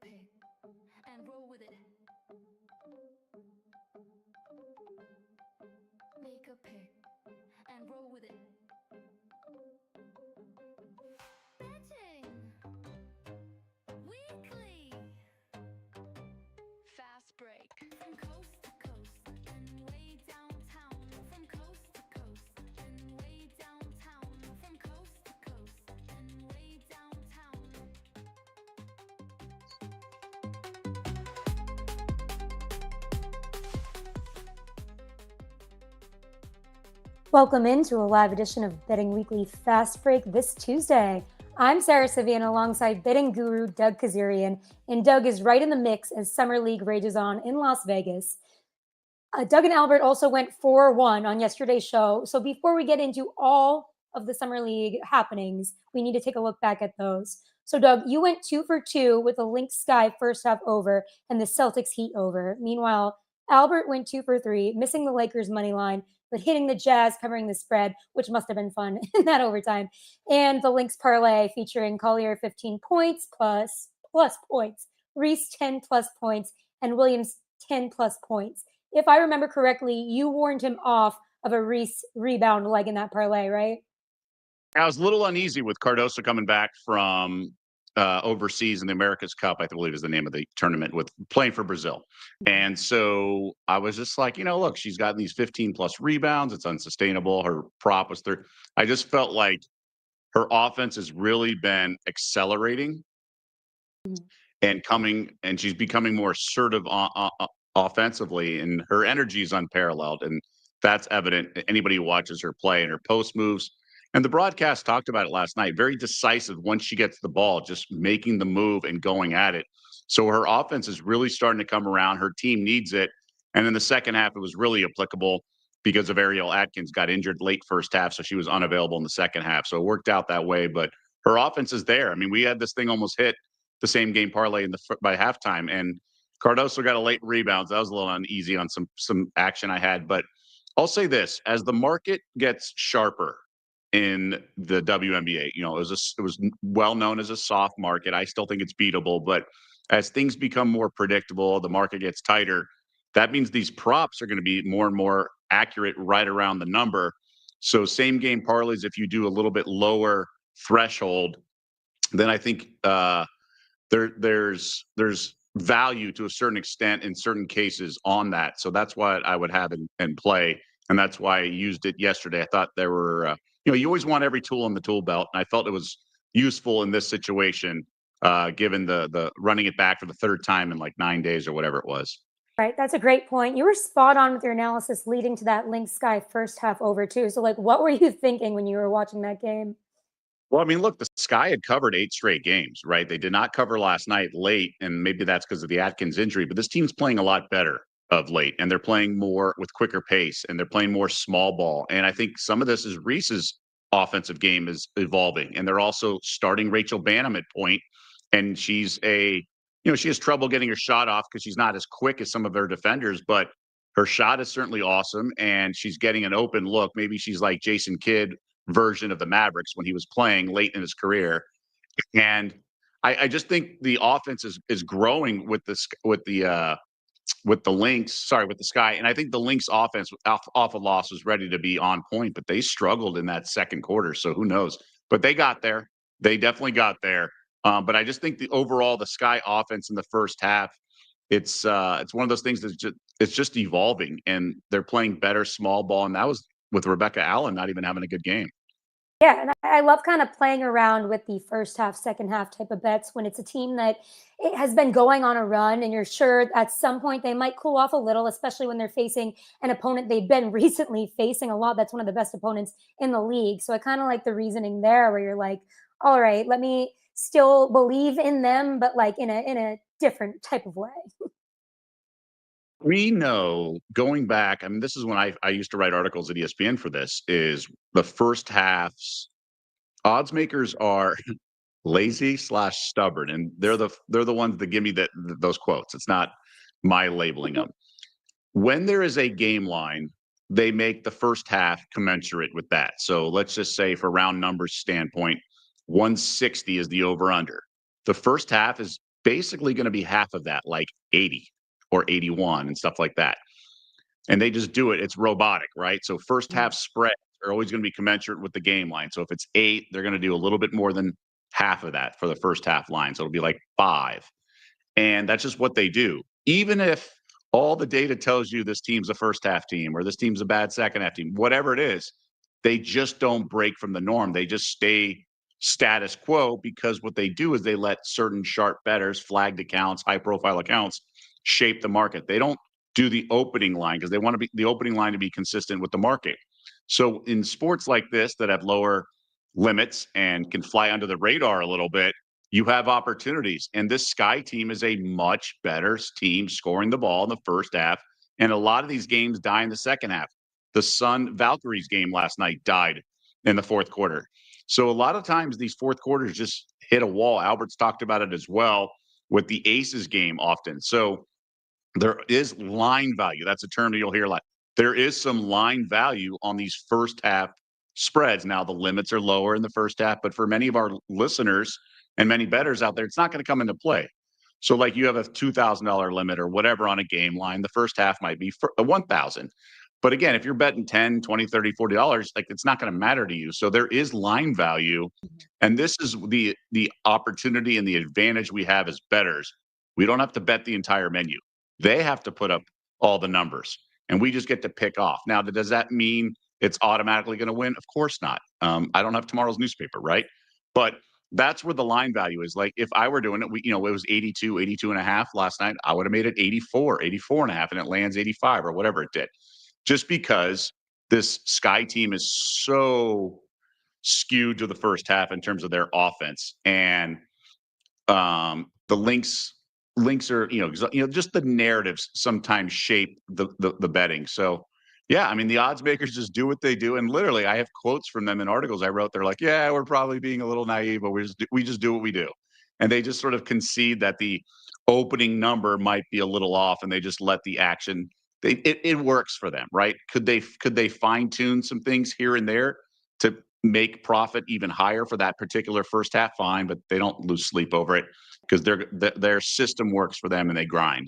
pick and roll with it. Make a pick and roll with it. Betting weekly. Fast break. From coast to coast and way downtown. From coast to coast and way downtown. From coast to coast and way downtown. Welcome into a live edition of Betting Weekly Fast Break this Tuesday. I'm Sara Civian alongside betting guru Doug Kezirian, and Doug is right in the mix as Summer League rages on in Las Vegas. Doug and Albert also went 4-1 on yesterday's show. So before we get into all of the Summer League happenings, we need to take a look back at those. So Doug, you went 2 for 2 with the Lynx Sky first half over and the Celtics Heat over. Meanwhile, Albert went 2 for 3, missing the Lakers money line, but hitting the Jazz covering the spread, which must have been fun in that overtime. And the Lynx parlay featuring Collier 15 points plus points, Reese 10 plus points, and Williams 10 plus points. If I remember correctly, you warned him off of a Reese rebound leg in that parlay, right? I was a little uneasy with Cardoso coming back from overseas in the America's Cup, I believe is the name of the tournament, with playing for Brazil. And so I was just like, look, she's gotten these 15 plus rebounds. It's unsustainable. Her prop was third. I just felt like her offense has really been accelerating and she's becoming more assertive offensively, and her energy is unparalleled. And that's evident. Anybody who watches her play and her post moves. And the broadcast talked about it last night. Very decisive once she gets the ball, just making the move and going at it. So her offense is really starting to come around. Her team needs it. And in the second half, it was really applicable because of Ariel Atkins got injured late first half, so she was unavailable in the second half. So it worked out that way. But her offense is there. I mean, we had this thing almost hit the same game parlay by halftime, and Cardoso got a late rebound. So that was a little uneasy on some action I had. But I'll say this: as the market gets sharper in the WNBA. It was well known as a soft market. I still think it's beatable, but as things become more predictable, the market gets tighter. That means these props are going to be more and more accurate right around the number. So same game parlays, if you do a little bit lower threshold, then I think there's value to a certain extent in certain cases on that. So that's why I would have in play. And that's why I used it yesterday. I thought there were, you always want every tool in the tool belt. And I felt it was useful in this situation, given the running it back for the third time in like 9 days or whatever it was. Right. That's a great point. You were spot on with your analysis leading to that Lynx Sky first half over too. So what were you thinking when you were watching that game? Well, I mean, look, the Sky had covered 8 straight games, right? They did not cover last night late, and maybe that's because of the Atkins injury, but this team's playing a lot better of late, and they're playing more with quicker pace, and they're playing more small ball. And I think some of this is Reese's offensive game is evolving, and they're also starting Rachel Banham at point, and she has trouble getting her shot off because she's not as quick as some of her defenders, but her shot is certainly awesome, and she's getting an open look. Maybe she's like Jason Kidd version of the Mavericks when he was playing late in his career. And I just think the offense is growing with the Sky. And I think the Lynx offense off a loss was ready to be on point, but they struggled in that second quarter. So who knows? But they got there. They definitely got there. But I just think the Sky offense in the first half, it's one of those things it's just evolving, and they're playing better small ball. And that was with Rebecca Allen not even having a good game. Yeah, and I love kind of playing around with the first half, second half type of bets when it's a team that it has been going on a run and you're sure at some point they might cool off a little, especially when they're facing an opponent they've been recently facing a lot. That's one of the best opponents in the league. So I kind of like the reasoning there where you're like, all right, let me still believe in them, but like in a different type of way. We know going back, I mean, this is when I used to write articles at ESPN for this, is the first half's odds makers are lazy/stubborn, and they're the ones that give me those quotes. It's not my labeling them. When there is a game line, they make the first half commensurate with that. So let's just say, for round numbers standpoint, 160 is the over under. The first half is basically going to be half of that, like 80 or 81 and stuff like that. And they just do it. It's robotic, right? So first half spreads are always going to be commensurate with the game line. So if it's 8, they're going to do a little bit more than half of that for the first half line. So it'll be like 5. And that's just what they do. Even if all the data tells you this team's a first half team or this team's a bad second half team, whatever it is, they just don't break from the norm. They just stay status quo because what they do is they let certain sharp bettors, flagged accounts, high profile accounts shape the market. They don't do the opening line because they want to be the opening line to be consistent with the market. So in sports like this that have lower limits and can fly under the radar a little bit, you have opportunities. And this Sky team is a much better team scoring the ball in the first half. And a lot of these games die in the second half. The Sun Valkyries game last night died in the fourth quarter. So a lot of times these fourth quarters just hit a wall. Albert's talked about it as well with the Aces game often. So there is line value. That's a term that you'll hear a lot. There is some line value on these first half spreads. Now, the limits are lower in the first half, but for many of our listeners and many bettors out there, it's not going to come into play. So like you have a $2,000 limit or whatever on a game line, the first half might be for $1,000. But again, if you're betting 10, 20, 30, $40, like it's not going to matter to you. So there is line value. And this is the opportunity and the advantage we have as bettors. We don't have to bet the entire menu. They have to put up all the numbers and we just get to pick off. Now, does that mean it's automatically going to win? Of course not. I don't have tomorrow's newspaper, right? But that's where the line value is. Like if I were doing it, it was 82, 82 and a half last night. I would have made it 84, 84 and a half, and it lands 85 or whatever it did. Just because this Sky team is so skewed to the first half in terms of their offense. And the links are, just the narratives sometimes shape the betting. So yeah, I mean, the odds makers just do what they do. And literally I have quotes from them in articles I wrote. They're like, yeah, we're probably being a little naive, but we just do what we do. And they just sort of concede that the opening number might be a little off and they just let the action, it works for them, right? Could they fine tune some things here and there to make profit even higher for that particular first half? Fine, but they don't lose sleep over it because their system works for them and they grind.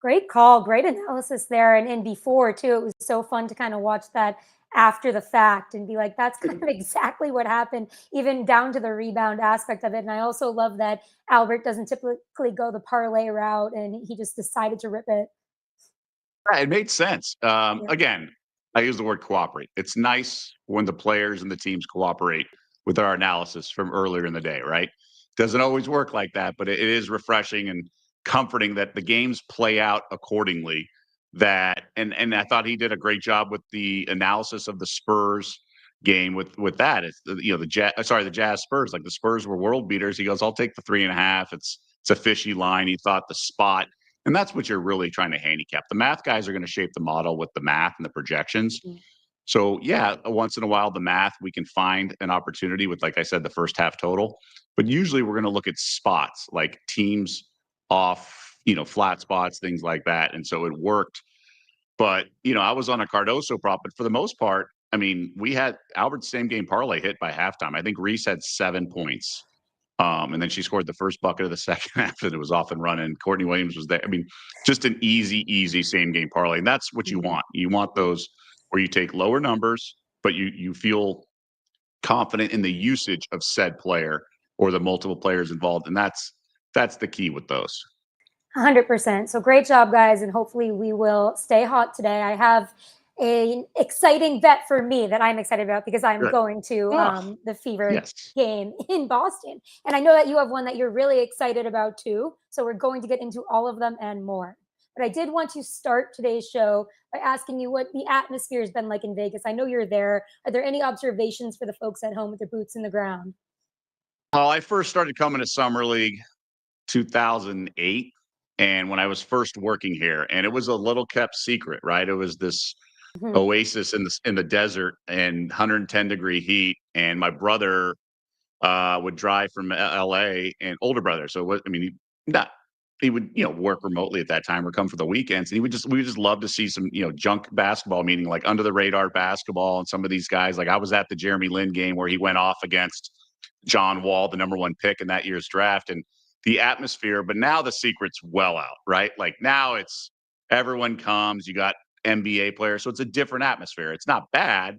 Great call, great analysis there. And before too, it was so fun to kind of watch that after the fact and be like, that's kind of exactly what happened, even down to the rebound aspect of it. And I also love that Albert doesn't typically go the parlay route and he just decided to rip it. Yeah, it made sense. Again, I use the word cooperate. It's nice when the players and the teams cooperate with our analysis from earlier in the day, right? Doesn't always work like that, but it is refreshing and comforting that the games play out accordingly. And I thought he did a great job with the analysis of the Spurs game with that. It's the Jazz Spurs, like the Spurs were world beaters. He goes, I'll take the 3.5. It's a fishy line. He thought the spot. And that's what you're really trying to handicap. The math guys are going to shape the model with the math and the projections. Mm-hmm. So yeah, once in a while, the math, we can find an opportunity with, like I said, the first half total. But usually we're going to look at spots like teams off, flat spots, things like that. And so it worked. But, I was on a Cardoso prop, but for the most part, I mean, we had Albert's same game parlay hit by halftime. I think Reese had 7 points. And then she scored the first bucket of the second half and it was off and running. Courtney Williams was there. I mean, just an easy same game parlay. And that's what you want. You want those where you take lower numbers, but you feel confident in the usage of said player or the multiple players involved. And that's the key with those. 100%. So great job, guys. And hopefully we will stay hot today. I have an exciting bet for me that I'm excited about because I'm going to the Fever game in Boston. And I know that you have one that you're really excited about too. So we're going to get into all of them and more. But I did want to start today's show by asking you what the atmosphere has been like in Vegas. I know you're there. Are there any observations for the folks at home with their boots in the ground? Well, I first started coming to Summer League 2008. And when I was first working here, and it was a little kept secret, right? It was this oasis in the desert and 110-degree heat. And my brother would drive from LA, and older brother. So he would work remotely at that time or come for the weekends. And we would just love to see some junk basketball, meaning like under the radar basketball. And some of these guys, like I was at the Jeremy Lin game where he went off against John Wall, the #1 pick in that year's draft, and the atmosphere, but now the secret's well out, right? Like now it's everyone comes, you got NBA players, so it's a different atmosphere. It's not bad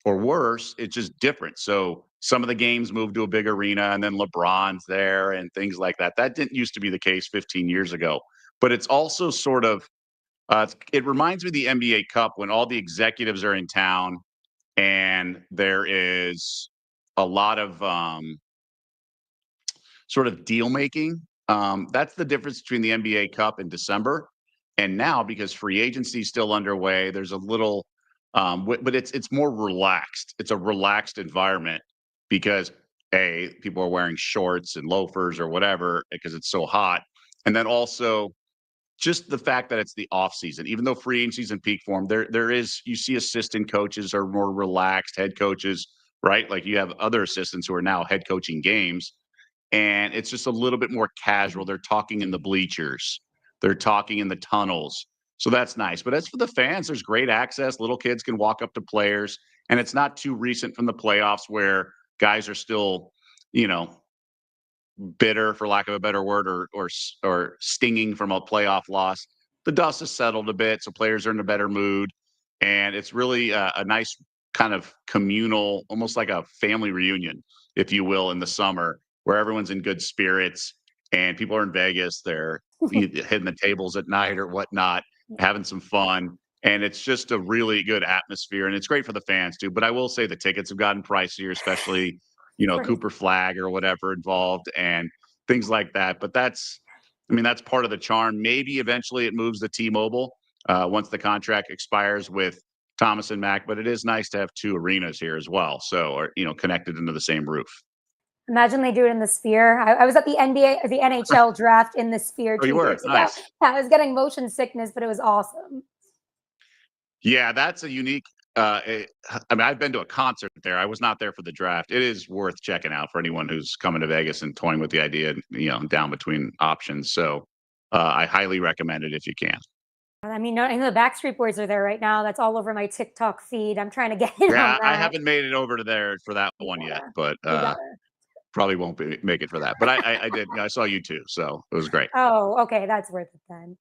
or worse, it's just different. So some of the games moved to a big arena and then LeBron's there and things like that. That didn't used to be the case 15 years ago. But it's also sort of it reminds me of the NBA Cup when all the executives are in town and there is a lot of sort of deal making. That's the difference between the NBA Cup in December and now because free agency is still underway. There's a little, but it's more relaxed. It's a relaxed environment because people are wearing shorts and loafers or whatever because it's so hot, and then also just the fact that it's the off season. Even though free agency's in peak form, there is you see assistant coaches are more relaxed, head coaches, right? Like you have other assistants who are now head coaching games and it's just a little bit more casual. They're talking in the bleachers, they're talking in the tunnels. So that's nice. But as for the fans, there's great access. Little kids can walk up to players, and it's not too recent from the playoffs where guys are still, you know, bitter, for lack of a better word, or stinging from a playoff loss. The dust has settled a bit, so players are in a better mood, and it's really a nice kind of communal, almost like a family reunion, if you will, in the summer, where everyone's in good spirits and people are in Vegas. They're hitting the tables at night or whatnot, having some fun. And it's just a really good atmosphere, and it's great for the fans too. But I will say the tickets have gotten pricier, especially Cooper flag or whatever involved and things like that. But that's part of the charm. Maybe eventually it moves to T-Mobile once the contract expires with Thomas and Mack. But it is nice to have two arenas here as well, so or connected into the same roof. Imagine they do it in the Sphere. I was at the NBA or the NHL draft in the Sphere Oh, you 2 were? years ago. Nice. Yeah, I was getting motion sickness, but it was awesome. Yeah, that's a unique. I've been to a concert there. I was not there for the draft. It is worth checking out for anyone who's coming to Vegas and toying with the idea, down between options. So I highly recommend it if you can. I mean, I know the Backstreet Boys are there right now. That's all over my TikTok feed. I'm trying to get in on Yeah, that. I haven't made it over to there for that one yet, but probably won't make it for that. But I did. I saw you too, so it was great. Oh, okay, that's worth it then.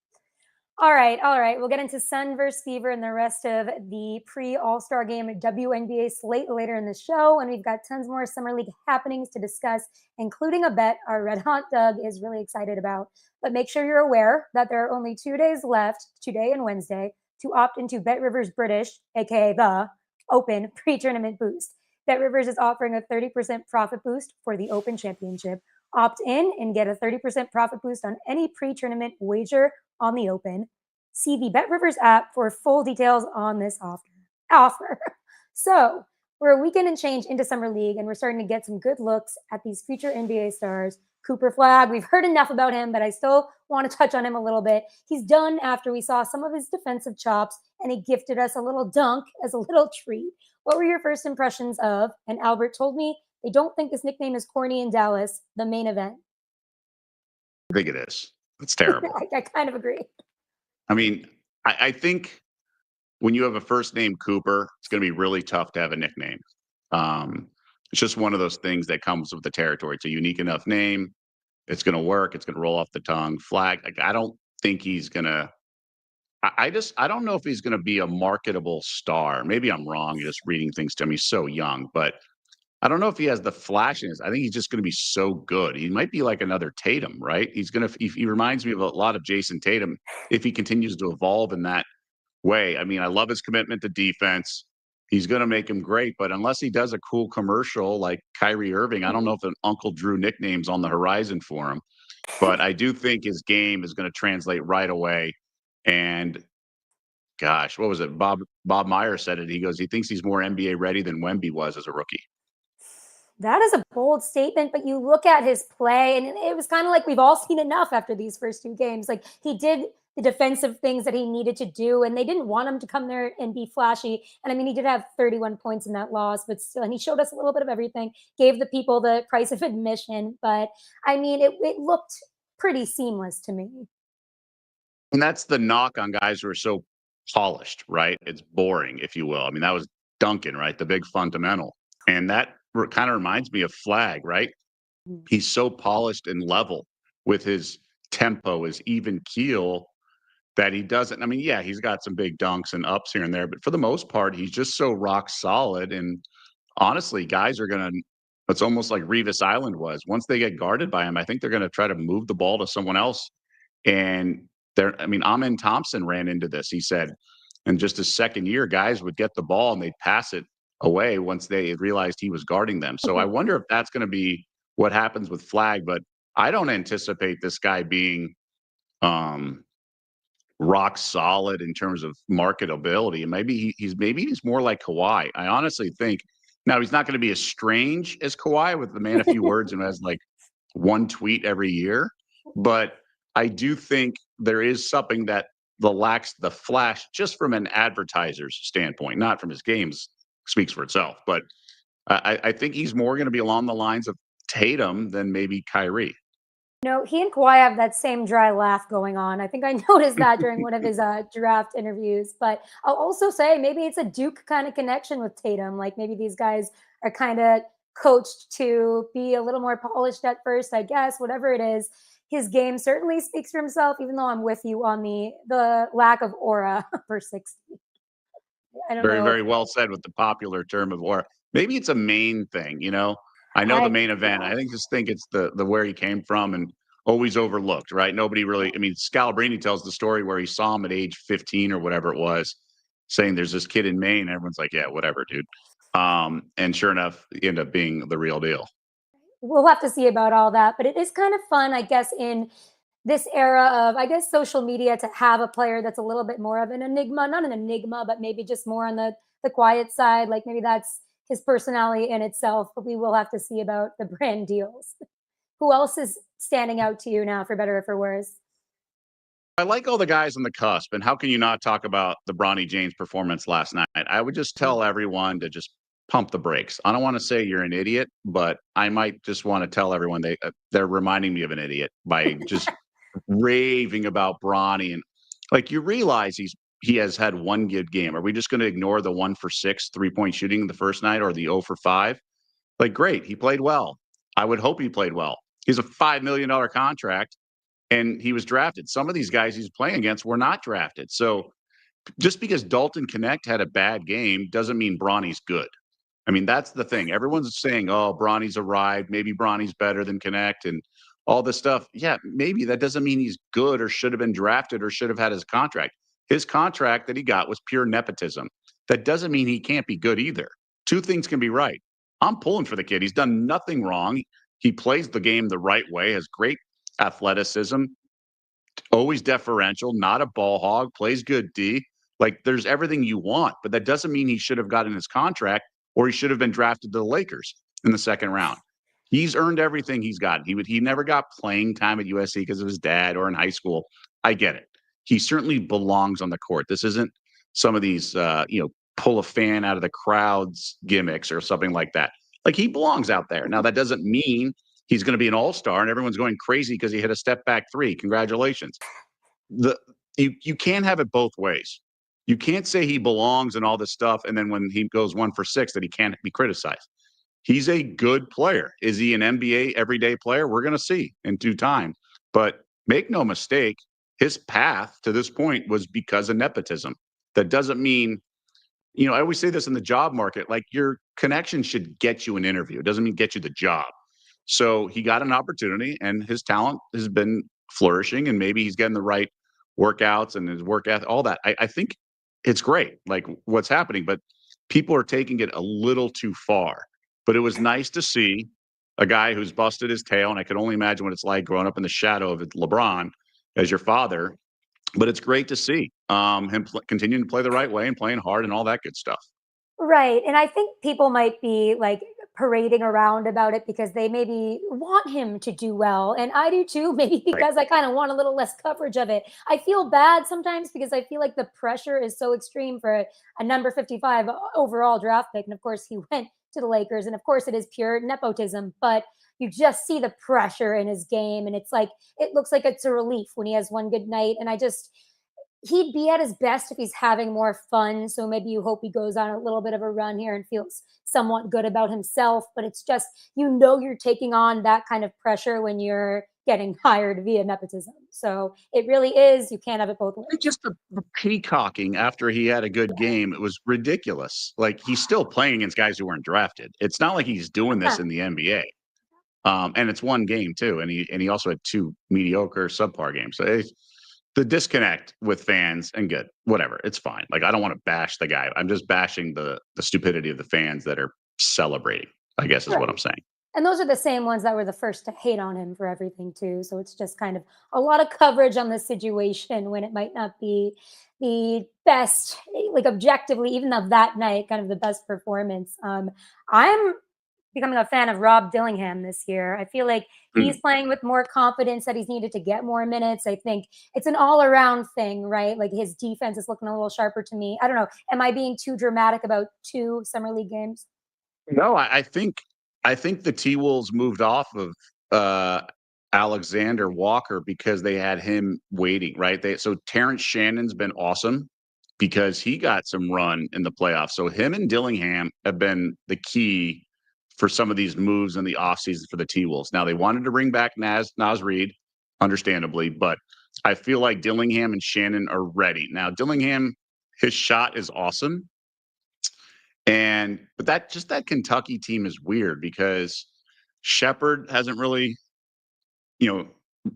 All right. We'll get into Sun versus Fever and the rest of the pre-All-Star game WNBA slate later in the show. And we've got tons more Summer League happenings to discuss, including a bet our Red Hot Doug is really excited about. But make sure you're aware that there are only 2 days left, today and Wednesday, to opt into BetRivers British, aka the Open pre-tournament boost. BetRivers is offering a 30% profit boost for the Open Championship. Opt in and get a 30% profit boost on any pre-tournament wager on the Open. See the BetRivers app for full details on this offer. So we're a weekend and change into Summer League, and we're starting to get some good looks at these future NBA stars. Cooper Flag, we've heard enough about him, but I still want to touch on him a little bit. He's done after we saw some of his defensive chops, and he gifted us a little dunk as a little treat. What were your first impressions of, and Albert told me they don't think this nickname is corny in Dallas, the main event? I think it is. It's terrible. I kind of agree. I mean, I think when you have a first name Cooper, it's going to be really tough to have a nickname. It's just one of those things that comes with the territory. It's a unique enough name. It's going to work. It's going to roll off the tongue. Flag. Like, I don't think he's going to. I don't know if he's going to be a marketable star. Maybe I'm wrong. Just reading things to him. He's so young, but I don't know if he has the flashiness. I think he's just going to be so good. He might be like another Tatum, right? He reminds me of a lot of Jason Tatum if he continues to evolve in that way. I mean, I love his commitment to defense. He's going to make him great, but unless he does a cool commercial like Kyrie Irving, I don't know if an Uncle Drew nickname's on the horizon for him. But I do think his game is going to translate right away. And gosh, what was it? Bob Meyer said it. He goes, he thinks he's more NBA ready than Wemby was as a rookie. That is a bold statement, but you look at his play, and it was kind of like we've all seen enough after these first 2 games. Like, he did the defensive things that he needed to do, and they didn't want him to come there and be flashy. And I mean, he did have 31 points in that loss, but still, and he showed us a little bit of everything, gave the people the price of admission. But I mean, it looked pretty seamless to me. And that's the knock on guys who are so polished, right? It's boring, if you will. I mean, that was Duncan, right? The big fundamental. And that kind of reminds me of Flag, right? He's so polished and level, with his tempo, his even keel, that he doesn't. I mean, yeah, he's got some big dunks and ups here and there, but for the most part, he's just so rock solid. And honestly, guys are going to, it's almost like Revis Island was. Once they get guarded by him, I think they're going to try to move the ball to someone else. And I mean, Amin Thompson ran into this. He said, in just his second year, guys would get the ball and they'd pass it away once they realized he was guarding them. So I wonder if that's going to be what happens with Flag, but I don't anticipate this guy being um, rock solid in terms of marketability. And maybe he's more like Kawhi. I honestly think now he's not going to be as strange as Kawhi with the man a few words and has like one tweet every year. But I do think there is something that lacks the flash just from an advertiser's standpoint, not from his games speaks for itself. But I think he's more going to be along the lines of Tatum than maybe Kyrie. No, he and Kawhi have that same dry laugh going on. I think I noticed that during one of his draft interviews. But I'll also say maybe it's a Duke kind of connection with Tatum. Like maybe these guys are kind of coached to be a little more polished at first, I guess, whatever it is. His game certainly speaks for himself, even though I'm with you on the lack of aura for 60. I don't Very, know. very well said with the popular term of aura. Maybe it's a main thing, you know. I know the main event. I think it's the where he came from and always overlooked, right? Nobody really. I mean, Scalabrine tells the story where he saw him at age 15 or whatever it was, saying there's this kid in Maine. Everyone's like, yeah, whatever, dude. And sure enough, he ended up being the real deal. We'll have to see about all that, but it is kind of fun, I guess, in this era of, I guess, social media to have a player that's a little bit more of an enigma, not an enigma, but maybe just more on the quiet side. Like maybe that's his personality in itself, but we will have to see about the brand deals. Who else is standing out to you now, for better or for worse? I like all the guys on the cusp, and how can you not talk about the Bronnie James performance last night? I would just tell everyone to just pump the brakes. I don't want to say you're an idiot, but I might just want to tell everyone they're reminding me of an idiot by just raving about Bronnie. And like, you realize he has had one good game. Are we just going to ignore the 1 for 6 3-point shooting the first night or the 0 for 5? Like, great, he played well. I would hope he played well. He's a $5 million contract and he was drafted. Some of these guys he's playing against were not drafted. So just because Dalton Connect had a bad game doesn't mean Bronny's good. I mean, that's the thing. Everyone's saying, oh, Bronny's arrived. Maybe Bronny's better than Connect and all this stuff. Yeah, maybe that doesn't mean he's good or should have been drafted or should have had his contract. His contract that he got was pure nepotism. That doesn't mean he can't be good either. Two things can be right. I'm pulling for the kid. He's done nothing wrong. He plays the game the right way, has great athleticism, always deferential, not a ball hog, plays good D. Like, there's everything you want, but that doesn't mean he should have gotten his contract or he should have been drafted to the Lakers in the second round. He's earned everything he's gotten. He never got playing time at USC because of his dad or in high school. I get it. He certainly belongs on the court. This isn't some of these pull a fan out of the crowd's gimmicks or something like that. Like, he belongs out there. Now, that doesn't mean he's going to be an all-star and everyone's going crazy because he hit a step back three. Congratulations. You can't have it both ways. You can't say he belongs and all this stuff, and then when he goes 1 for 6, that he can't be criticized. He's a good player. Is he an NBA everyday player? We're going to see in due time. But make no mistake, his path to this point was because of nepotism. That doesn't mean, I always say this in the job market, like, your connection should get you an interview. It doesn't mean get you the job. So he got an opportunity and his talent has been flourishing, and maybe he's getting the right workouts and his work ethic, all that. I think it's great, like what's happening, but people are taking it a little too far. But it was nice to see a guy who's busted his tail, and I can only imagine what it's like growing up in the shadow of LeBron as your father. But it's great to see him continuing to play the right way and playing hard and all that good stuff. Right. And I think people might be like parading around about it because they maybe want him to do well. And I do too, maybe because I kind of want a little less coverage of it. I feel bad sometimes because I feel like the pressure is so extreme for a number 55 overall draft pick. And of course, he went to the Lakers. And of course, it is pure nepotism. But you just see the pressure in his game. And it's like, it looks like it's a relief when he has one good night. And he'd be at his best if he's having more fun. So maybe you hope he goes on a little bit of a run here and feels somewhat good about himself. But it's just, you're taking on that kind of pressure when you're getting hired via nepotism. So it really is, you can't have it both ways. Just the peacocking after he had a good game, it was ridiculous. Like, he's still playing against guys who weren't drafted. It's not like he's doing this in the NBA. And it's one game too, and he also had 2 mediocre subpar games. So the disconnect with fans, and good, whatever, it's fine. Like, I don't want to bash the guy. I'm just bashing the stupidity of the fans that are celebrating, I guess is what I'm saying. And those are the same ones that were the first to hate on him for everything too. So it's just kind of a lot of coverage on the situation when it might not be the best, like objectively, even of that night, kind of the best performance. I'm becoming a fan of Rob Dillingham this year. I feel like he's playing with more confidence that he's needed to get more minutes. I think it's an all-around thing, right? Like, his defense is looking a little sharper to me. I don't know. Am I being too dramatic about 2 summer league games? No, I think the T-Wolves moved off of Alexander Walker because they had him waiting, right? So Terrence Shannon's been awesome because he got some run in the playoffs. So him and Dillingham have been the key for some of these moves in the offseason for the T-Wolves. Now, they wanted to bring back Naz Reid, understandably, but I feel like Dillingham and Shannon are ready. Now, Dillingham, his shot is awesome. But that Kentucky team is weird because Shepherd hasn't really,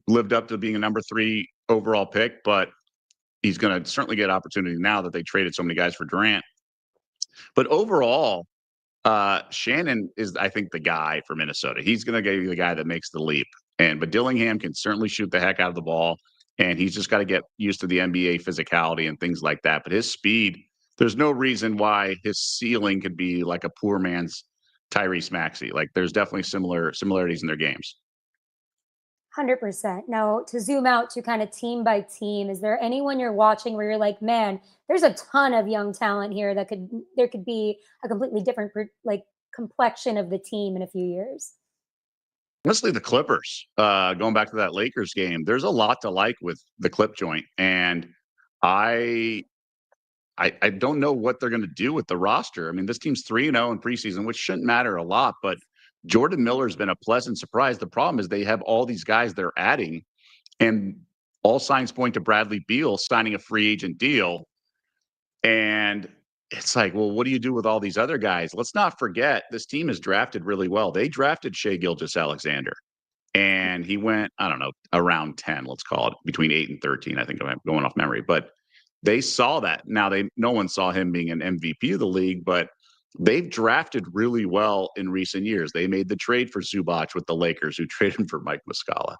lived up to being a number 3 overall pick, but he's going to certainly get opportunity now that they traded so many guys for Durant. But overall, Shannon is, I think, the guy for Minnesota. He's going to be the guy that makes the leap. But Dillingham can certainly shoot the heck out of the ball, and he's just got to get used to the NBA physicality and things like that. But his speed, there's no reason why his ceiling could be like a poor man's Tyrese Maxey. Like, there's definitely similarities in their games. 100%. Now, to zoom out to kind of team by team, is there anyone you're watching where you're like, man, there's a ton of young talent here that there could be a completely different like complexion of the team in a few years? Honestly, the Clippers, going back to that Lakers game, there's a lot to like with the clip joint. And I don't know what they're going to do with the roster. I mean, this team's 3-0 in preseason, which shouldn't matter a lot, but Jordan Miller's been a pleasant surprise. The problem is they have all these guys they're adding, and all signs point to Bradley Beal signing a free agent deal. And it's like, well, what do you do with all these other guys? Let's not forget, this team is drafted really well. They drafted Shai Gilgeous-Alexander, and he went, I don't know, around 10, let's call it, between 8 and 13, I think I'm going off memory. But they saw that. Now, no one saw him being an MVP of the league, but they've drafted really well in recent years. They made the trade for Zubac with the Lakers, who traded him for Mike Muscala.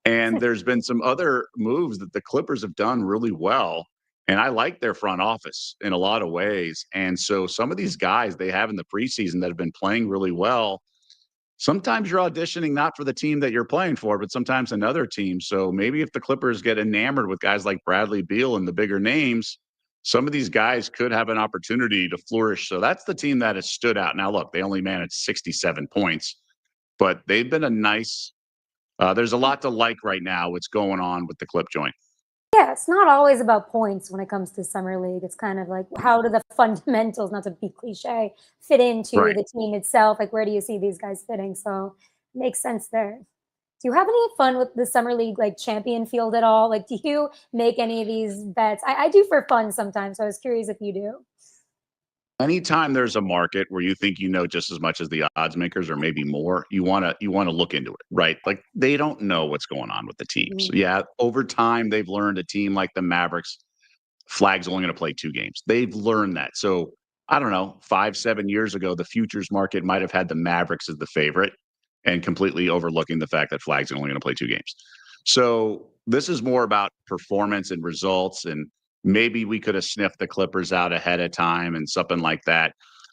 And there's been some other moves that the Clippers have done really well. And I like their front office in a lot of ways. And so some of these guys they have in the preseason that have been playing really well, sometimes you're auditioning not for the team that you're playing for, but sometimes another team. So maybe if the Clippers get enamored with guys like Bradley Beal and the bigger names, some of these guys could have an opportunity to flourish. So that's the team that has stood out. Now, look, they only managed 67 points, but they've been a nice there's a lot to like right now, what's going on with the clip joint. Yeah, it's not always about points when it comes to summer league. It's kind of like, how do the fundamentals, not to be cliche, fit into the team itself? Like, where do you see these guys fitting? So it makes sense there. Do you have any fun with the summer league, like champion field at all? Like, do you make any of these bets? I do for fun sometimes. So I was curious if you do. Anytime there's a market where you think you know just as much as the odds makers or maybe more, you want to look into it, right? Like, they don't know what's going on with the teams. Yeah, over time they've learned a team like the Mavericks, Flag's only going to play 2 games. They've learned that. So I don't know, 5-7 years ago, the futures market might have had the Mavericks as the favorite and completely overlooking the fact that Flag's only going to play 2 games. So this is more about performance and results, and maybe we could have sniffed the Clippers out ahead of time and something like that.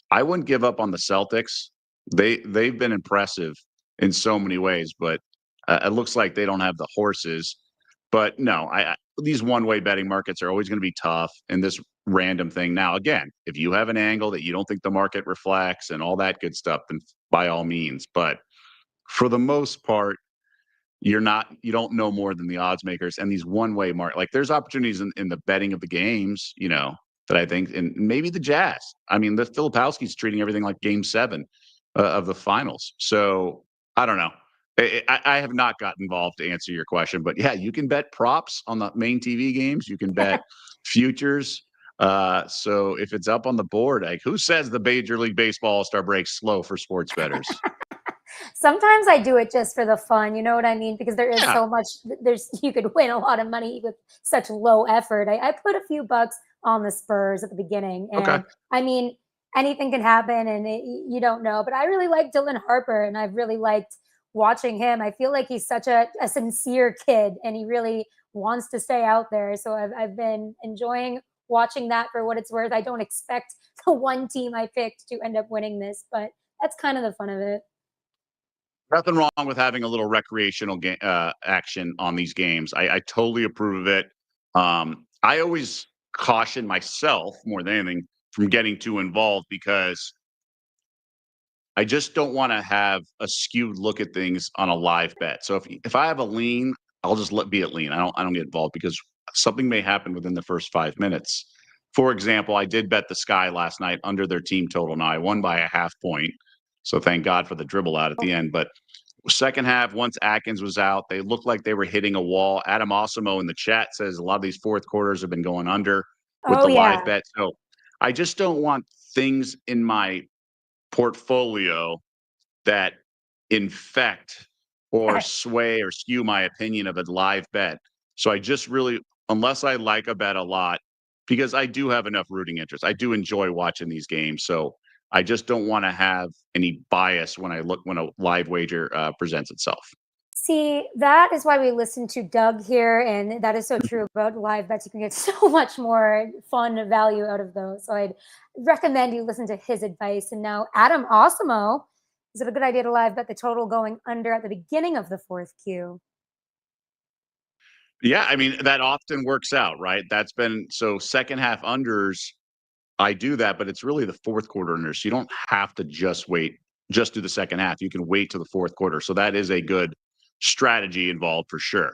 I wouldn't give up on the Celtics. They've been impressive in so many ways, but it looks like they don't have the horses. But no, these one-way betting markets are always going to be tough in this random thing. Now, again, if you have an angle that you don't think the market reflects and all that good stuff, then by all means. But for the most part, you don't know more than the odds makers and these one-way market. Like, there's opportunities in the betting of the games, that I think, and maybe the Jazz. I mean, the Filipowski's treating everything like Game 7 of the finals. So I don't know. I have not gotten involved to answer your question, but yeah, you can bet props on the main TV games. You can bet futures. So if it's up on the board, like who says the Major League Baseball All-Star break's slow for sports bettors? Sometimes I do it just for the fun, you know what I mean? Because there is Yeah. so much, you could win a lot of money with such low effort. I put a few bucks on the Spurs at the beginning, Okay. and I mean, anything can happen, and you don't know. But I really like Dylan Harper, and I've really liked watching him. I feel like he's such a sincere kid, and he really wants to stay out there. So I've been enjoying watching that for what it's worth. I don't expect the one team I picked to end up winning this, but that's kind of the fun of it. Nothing wrong with having a little recreational action on these games. I totally approve of it. I always caution myself more than anything from getting too involved because I just don't want to have a skewed look at things on a live bet. So if I have a lean, I'll just let be at lean. I don't get involved because something may happen within the first 5 minutes. For example, I did bet the Sky last night under their team total. Now I won by a half point. So thank God for the dribble out at the end. But second half, once Atkins was out, they looked like they were hitting a wall. Adam Osimo in the chat says a lot of these fourth quarters have been going under with Oh the live yeah. bet. So I just don't want things in my portfolio that infect or sway or skew my opinion of a live bet. So I just really, unless I like a bet a lot, because I do have enough rooting interest, I do enjoy watching these games. So I just don't want to have any bias when when a live wager presents itself. See, that is why we listen to Doug here, and that is so true about live bets. You can get so much more fun value out of those. So I'd recommend you listen to his advice. And now, Adam Osimo, is it a good idea to live bet the total going under at the beginning of the fourth Q? Yeah, I mean, that often works out, right? That's been so second half unders. I do that, but it's really the fourth quarter unders. So you don't have to just do the second half. You can wait to the fourth quarter. So that is a good strategy involved for sure.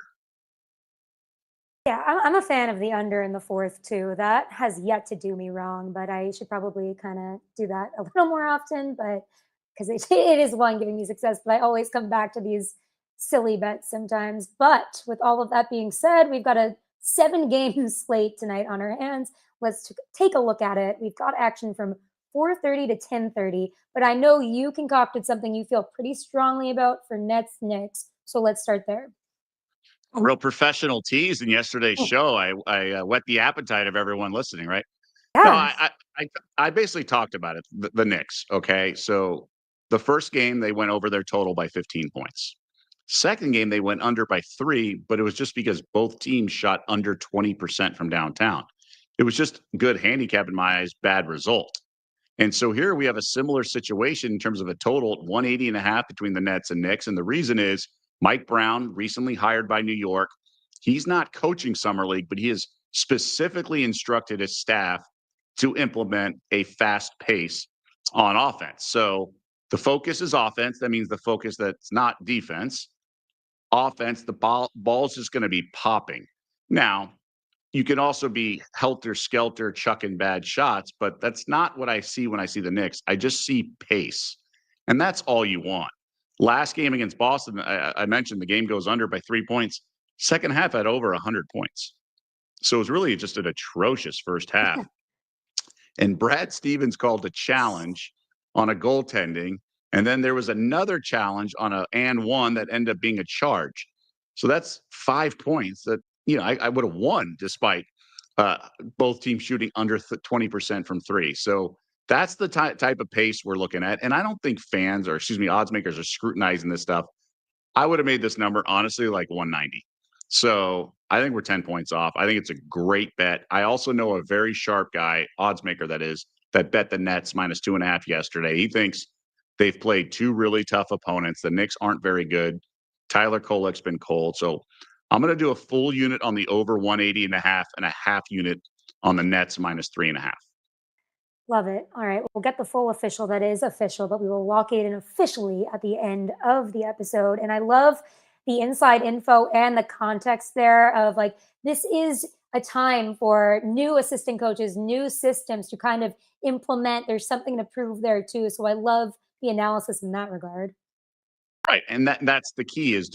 Yeah, I'm a fan of the under in the fourth too. That has yet to do me wrong, but I should probably kind of do that a little more often. But because it is one giving me success, but I always come back to these silly bets sometimes. But with all of that being said, we've got a 7 game slate tonight on our hands. Let's take a look at it. We've got action from 4:30 to 10:30, but I know you concocted something you feel pretty strongly about for Nets Knicks. So let's start there. A real professional tease in yesterday's Oh, show. I whet the appetite of everyone listening, right? No, yes. I basically talked about it. The Knicks. Okay, so the first game they went over their total by 15 points. Second game they went under by 3, but it was just because both teams shot under 20% from downtown. It was just good handicap in my eyes, bad result. And so here we have a similar situation in terms of a total at 180 and a half between the Nets and Knicks. And the reason is Mike Brown, recently hired by New York. He's not coaching Summer League, but he has specifically instructed his staff to implement a fast pace on offense. So the focus is offense. That means the focus that's not defense. Offense, the ball's just going to be popping. Now, you can also be helter skelter chucking bad shots, but that's not what I see when I see the Knicks. I just see pace, and that's all you want. Last game against Boston, I mentioned the game goes under by 3 points. Second half had over 100 points. So it was really just an atrocious first half. And Brad Stevens called a challenge on a goaltending. And then there was another challenge on a and one that ended up being a charge. So that's 5 points that, I would have won despite uh, both teams shooting under 20% from three. So that's the type of pace we're looking at. And I don't think fans or, excuse me, odds makers are scrutinizing this stuff. I would have made this number honestly like 190. So I think we're 10 points off. I think it's a great bet. I also know a very sharp guy, odds maker that is, that bet the Nets -2.5 yesterday. He thinks they've played two really tough opponents. The Knicks aren't very good. Tyler Kolek's been cold. So I'm going to do a full unit on the over 180 and a half unit on the Nets -3.5. Love it. All right. We'll get the full official that is official, but we will lock it in officially at the end of the episode. And I love the inside info and the context there of like, this is a time for new assistant coaches, new systems to kind of implement. There's something to prove there too. So I love the analysis in that regard. Right. And that's the key is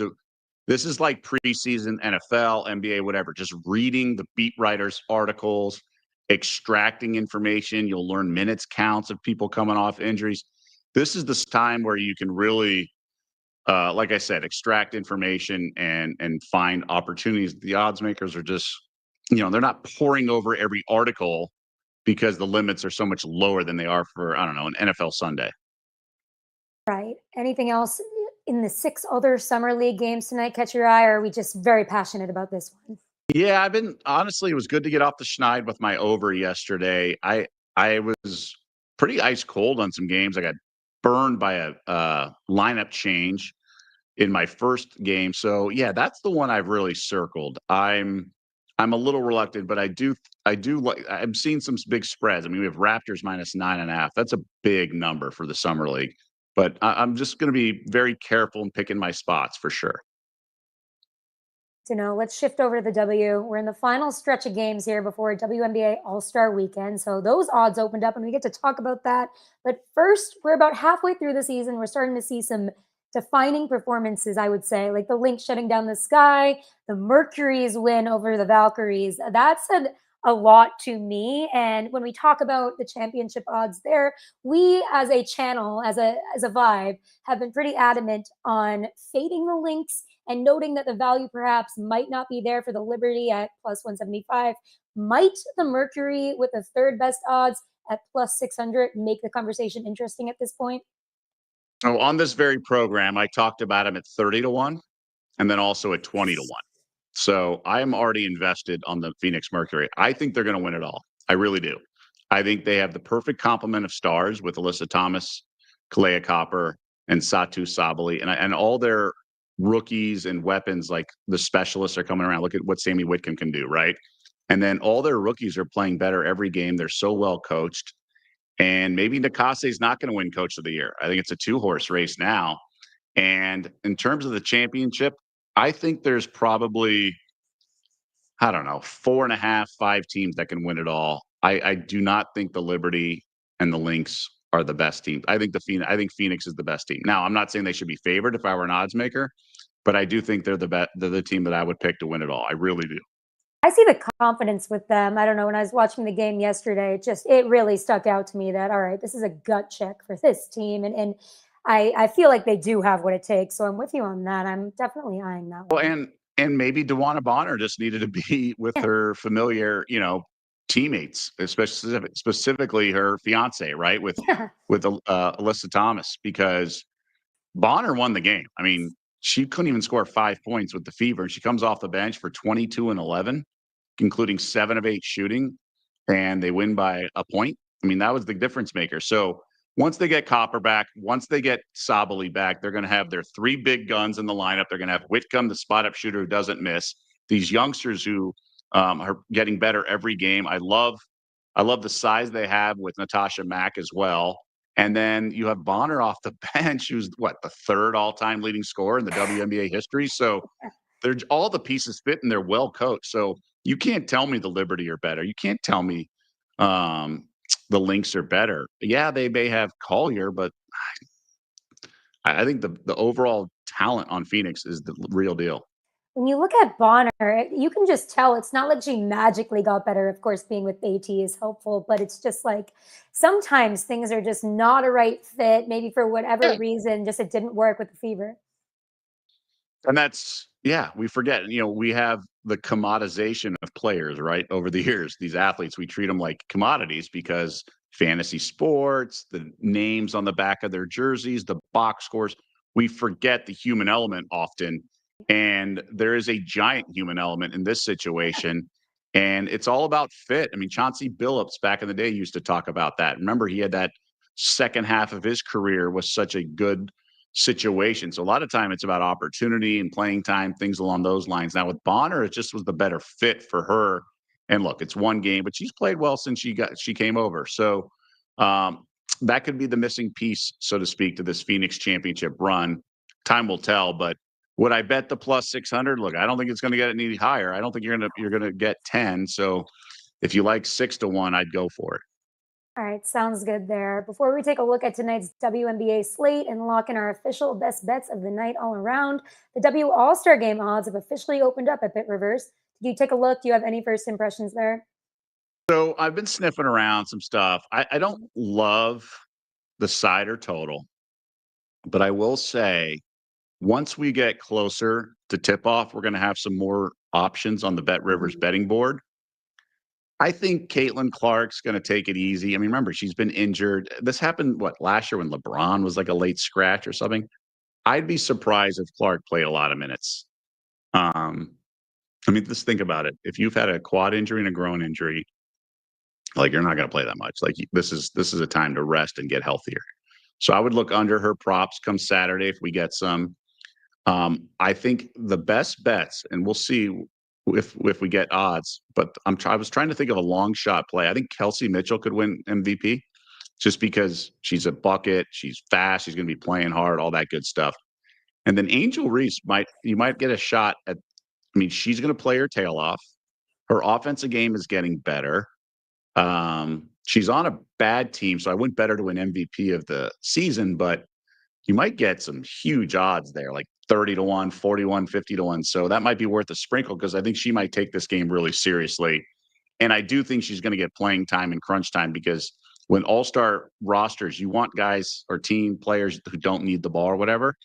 this is like preseason NFL, NBA, whatever, just reading the beat writers' articles, extracting information. You'll learn minutes counts of people coming off injuries. This is this time where you can really, like I said, extract information and find opportunities. The odds makers are just, they're not poring over every article because the limits are so much lower than they are for, I don't know, an NFL Sunday. Right. Anything else in the 6 other summer league games tonight catch your eye, or are we just very passionate about this one? Yeah, I've been honestly, it was good to get off the schneid with my over yesterday. I was pretty ice cold on some games. I got burned by a lineup change in my first game. So yeah, that's the one I've really circled. I'm a little reluctant, but I do like I'm seeing some big spreads. I mean, we have Raptors -9.5. That's a big number for the summer league. But I'm just going to be very careful in picking my spots for sure. Let's shift over to the W. We're in the final stretch of games here before WNBA All-Star weekend. So those odds opened up and we get to talk about that. But first, we're about halfway through the season. We're starting to see some defining performances, I would say, like the Lynx shutting down the Sky, the Mercury's win over the Valkyries. That said a lot to me. And when we talk about the championship odds there, we as a channel, as a vibe, have been pretty adamant on fading the Lynx and noting that the value perhaps might not be there for the Liberty at plus 175. Might the Mercury with the third best odds at plus 600 make the conversation interesting at this point? So on this very program, I talked about him at 30-1 and then also at 20-1. So I am already invested on the Phoenix Mercury. I think they're going to win it all. I really do. I think they have the perfect complement of stars with Alyssa Thomas, Kalea Copper, and Satu Sabali, and all their rookies and weapons like the specialists are coming around. Look at what Sammy Whitcomb can do, right? And then all their rookies are playing better every game. They're so well coached. And maybe Nakase is not going to win Coach of the Year. I think it's a 2-horse race now. And in terms of the championship, I think there's probably, I don't know, 4.5, 5 teams that can win it all. I do not think the Liberty and the Lynx are the best teams. I think Phoenix is the best team. Now, I'm not saying they should be favored if I were an odds maker, but I do think they're the best. They're the team that I would pick to win it all. I really do. I see the confidence with them. I don't know. When I was watching the game yesterday, it really stuck out to me that, all right, this is a gut check for this team. And I feel like they do have what it takes. So I'm with you on that. I'm definitely eyeing that Well, one. and maybe DeWanna Bonner just needed to be with Yeah. her familiar, teammates, especially specifically her fiance, right? With Alyssa Thomas, because Bonner won the game. I mean, she couldn't even score 5 points with the Fever, and she comes off the bench for 22 and 11, including 7 of 8 shooting, and they win by a point. I mean, that was the difference maker. So once they get Copper back, once they get Sabali back, they're going to have their 3 big guns in the lineup. They're going to have Whitcomb, the spot up shooter who doesn't miss. These youngsters who are getting better every game. I love the size they have with Natasha Mack as well. And then you have Bonner off the bench, who's the third all-time leading scorer in the WNBA history. So they're all the pieces fit and they're well coached. So you can't tell me the Liberty are better. You can't tell me um, the Lynx are better. Yeah, they may have Collier, but I think the overall talent on Phoenix is the real deal. When you look at Bonner, you can just tell it's not like she magically got better. Of course, being with AT is helpful, but it's just like sometimes things are just not a right fit, maybe for whatever Yeah. reason, just it didn't work with the Fever. And we forget, we have the commodization of players, right? Over the years, these athletes, we treat them like commodities because fantasy sports, the names on the back of their jerseys, the box scores, we forget the human element often. And there is a giant human element in this situation. And it's all about fit. I mean, Chauncey Billups back in the day used to talk about that. Remember, he had that second half of his career was such a good situation. So a lot of time it's about opportunity and playing time, things along those lines. Now with Bonner, it just was the better fit for her. And look, it's one game, but she's played well since she came over. So that could be the missing piece, so to speak, to this Phoenix championship run. Time will tell, but would I bet the plus 600? Look, I don't think it's going to get any higher. I don't think you're going to get 10. So if you like 6-1, I'd go for it. All right, sounds good there. Before we take a look at tonight's WNBA slate and lock in our official best bets of the night all around, the W All-Star game odds have officially opened up at Bit Reverse. Did you take a look? Do you have any first impressions there? So I've been sniffing around some stuff. I don't love the cider total, but I will say once we get closer to tip off, we're going to have some more options on the Bet Rivers Mhm. betting board. I think Caitlin Clark's going to take it easy. I mean, remember, she's been injured. This happened, what, last year when LeBron was like a late scratch or something? I'd be surprised if Clark played a lot of minutes. Um, I mean, just think about it. If you've had a quad injury and a groin injury, like you're not going to play that much. Like this is a time to rest and get healthier. So I would look under her props come Saturday if we get some. I think the best bets, and we'll see if we get odds. But I was trying to think of a long shot play. I think Kelsey Mitchell could win MVP just because she's a bucket, she's fast, she's going to be playing hard, all that good stuff. And then Angel Reese might get a shot at. I mean, she's going to play her tail off. Her offensive game is getting better. She's on a bad team, so I went better to win MVP of the season, but you might get some huge odds there, like 30 to 1, 41, 50 to 1. So that might be worth a sprinkle because I think she might take this game really seriously. And I do think she's going to get playing time in crunch time because when all-star rosters, you want guys or team players who don't need the ball or whatever,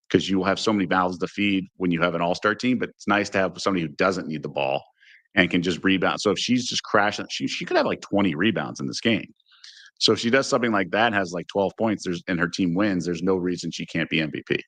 because you will have so many mouths to feed when you have an all-star team. But it's nice to have somebody who doesn't need the ball and can just rebound. So if she's just crashing, she could have like 20 rebounds in this game. So if she does something like that, has like 12 points, and her team wins, there's no reason she can't be MVP.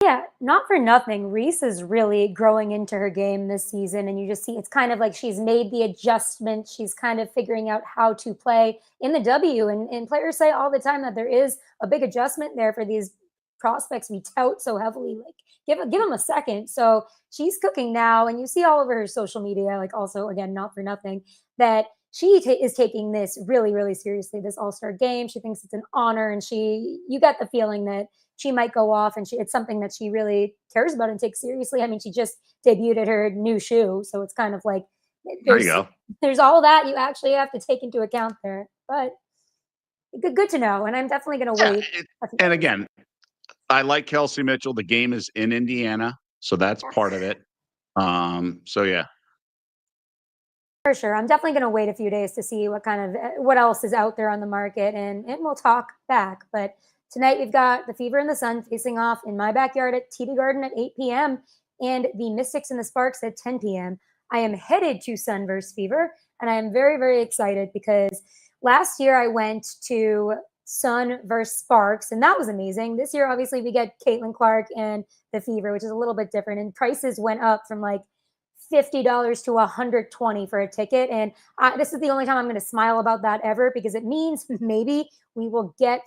Yeah, not for nothing. Reese is really growing into her game this season, and you just see it's kind of like she's made the adjustment. She's kind of figuring out how to play in the W. And players say all the time that there is a big adjustment there for these prospects we tout so heavily. Like, give them a second. So she's cooking now, and you see all over her social media, like also, again, not for nothing, that is taking this really, really seriously, this All-Star game. She thinks it's an honor, and you get the feeling that she might go off and it's something that she really cares about and takes seriously. I mean, she just debuted at her new shoe. So it's kind of like There you there's go. there's all that you actually have to take into account there. But good to know. And I'm definitely gonna Yeah. wait. And again, I like Kelsey Mitchell. The game is in Indiana, so that's part of it. So yeah. For sure. I'm definitely going to wait a few days to see what else is out there on the market, and we'll talk back. But tonight we've got the Fever and the Sun facing off in my backyard at TD Garden at 8 p.m. and the Mystics and the Sparks at 10 p.m. I am headed to Sun versus Fever, and I am very, very excited because last year I went to Sun versus Sparks, and that was amazing. This year, obviously, we get Caitlin Clark and the Fever, which is a little bit different, and prices went up from like $50 to $120 for a ticket. And this is the only time I'm going to smile about that ever because it means maybe we will get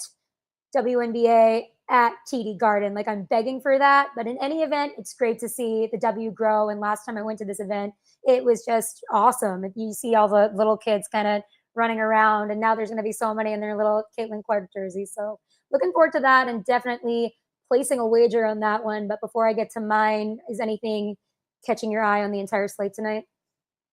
WNBA at TD Garden. Like I'm begging for that. But in any event, it's great to see the W grow. And last time I went to this event, it was just awesome. If you see all the little kids kind of running around, and now there's going to be so many in their little Caitlin Clark jerseys. So looking forward to that and definitely placing a wager on that one. But before I get to mine, is anything catching your eye on the entire slate tonight?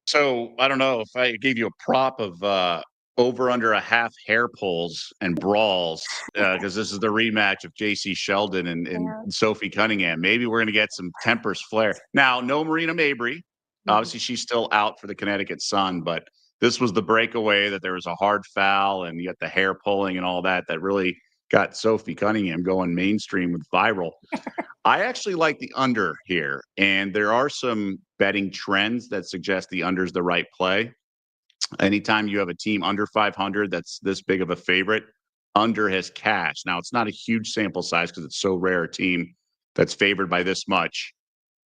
So I don't know if I gave you a prop of over under a half hair pulls and brawls because this is the rematch of JC Sheldon and Yeah. Sophie Cunningham. Maybe we're going to get some tempers flare. Now, no Marina Mabry. Mhm. Obviously, she's still out for the Connecticut Sun, but this was the breakaway that there was a hard foul and you got the hair pulling and all that really got Sophie Cunningham going mainstream with viral. I actually like the under here, and there are some betting trends that suggest the under is the right play. Anytime you have a team under 500 that's this big of a favorite, under has cash. Now, it's not a huge sample size because it's so rare a team that's favored by this much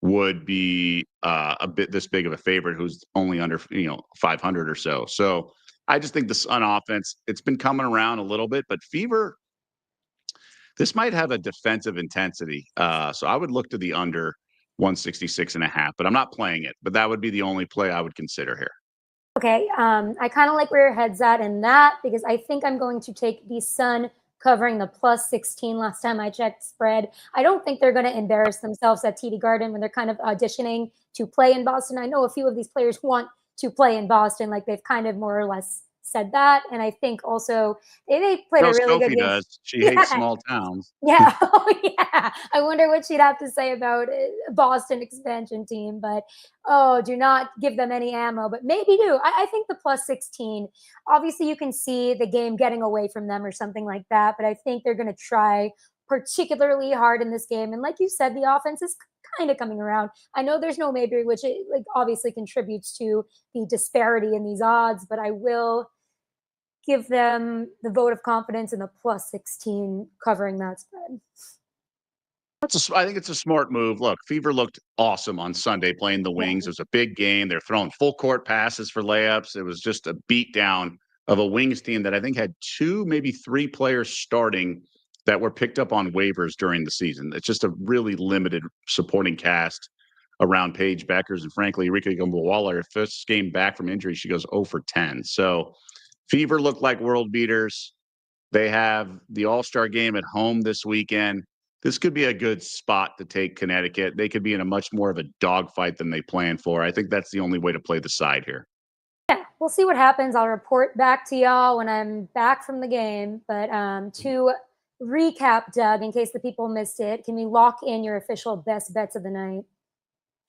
would be a bit this big of a favorite who's only under 500 or so. So I just think the Sun offense, it's been coming around a little bit, but Fever, this might have a defensive intensity. So I would look to the under 166.5, but I'm not playing it. But that would be the only play I would consider here. Okay, I kind of like where your head's at in that because I think I'm going to take the Sun covering the plus 16 last time I checked spread. I don't think they're going to embarrass themselves at TD Garden when they're kind of auditioning to play in Boston. I know a few of these players want to play in Boston, like they've kind of more or less said that. And I think also they played No, a really good Sophie game. does. She hates Yeah. small towns. Yeah. Oh, yeah. I wonder what she'd have to say about Boston expansion team, but do not give them any ammo, but maybe do. I think the plus 16, obviously you can see the game getting away from them or something like that, but I think they're going to try particularly hard in this game. And like you said, the offense is kind of coming around. I know there's no Mayberry, which like obviously contributes to the disparity in these odds, but I will give them the vote of confidence in the plus 16 covering that spread. I think it's a smart move. Look, Fever looked awesome on Sunday playing the Wings. It was a big game. They're throwing full court passes for layups. It was just a beatdown of a Wings team that I think had 2, maybe 3 players starting that were picked up on waivers during the season. It's just a really limited supporting cast around Paige Beckers and frankly, Rika Gumbawala. Her first game back from injury, she goes 0 for 10. So Fever looked like world beaters. They have the All-Star game at home this weekend. This could be a good spot to take Connecticut. They could be in a much more of a dogfight than they planned for. I think that's the only way to play the side here. Yeah, we'll see what happens. I'll report back to y'all when I'm back from the game. But to recap, Doug, in case the people missed it, can we lock in your official best bets of the night?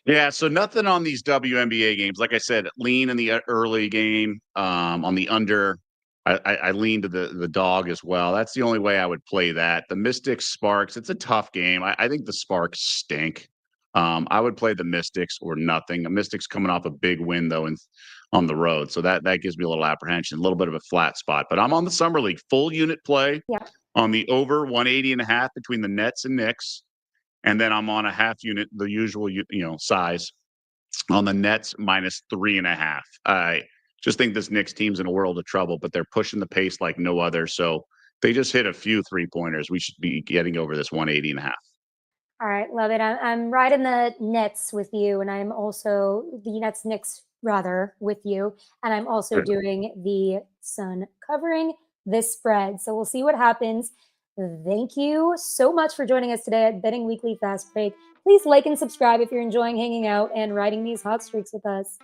Yeah, so nothing on these WNBA games. Like I said, lean in the early game on the under. I lean to the dog as well. That's the only way I would play that. The Mystics Sparks, it's a tough game. I think the Sparks stink. I would play the Mystics or nothing. The Mystics coming off a big win though on the road, so that gives me a little apprehension, a little bit of a flat spot. But I'm on the Summer League full unit play on the over 180.5 between the Nets and Knicks. And then I'm on a half unit, the usual, size on the Nets minus 3.5. I just think this Knicks team's in a world of trouble, but they're pushing the pace like no other. So they just hit a few 3-pointers. We should be getting over this 180.5. All right, love it. I'm riding the Nets with you, and I'm also the Knicks rather with you, and I'm also doing the Sun covering this spread. So we'll see what happens. Thank you so much for joining us today at Betting Weekly Fast Break. Please like and subscribe if you're enjoying hanging out and riding these hot streaks with us.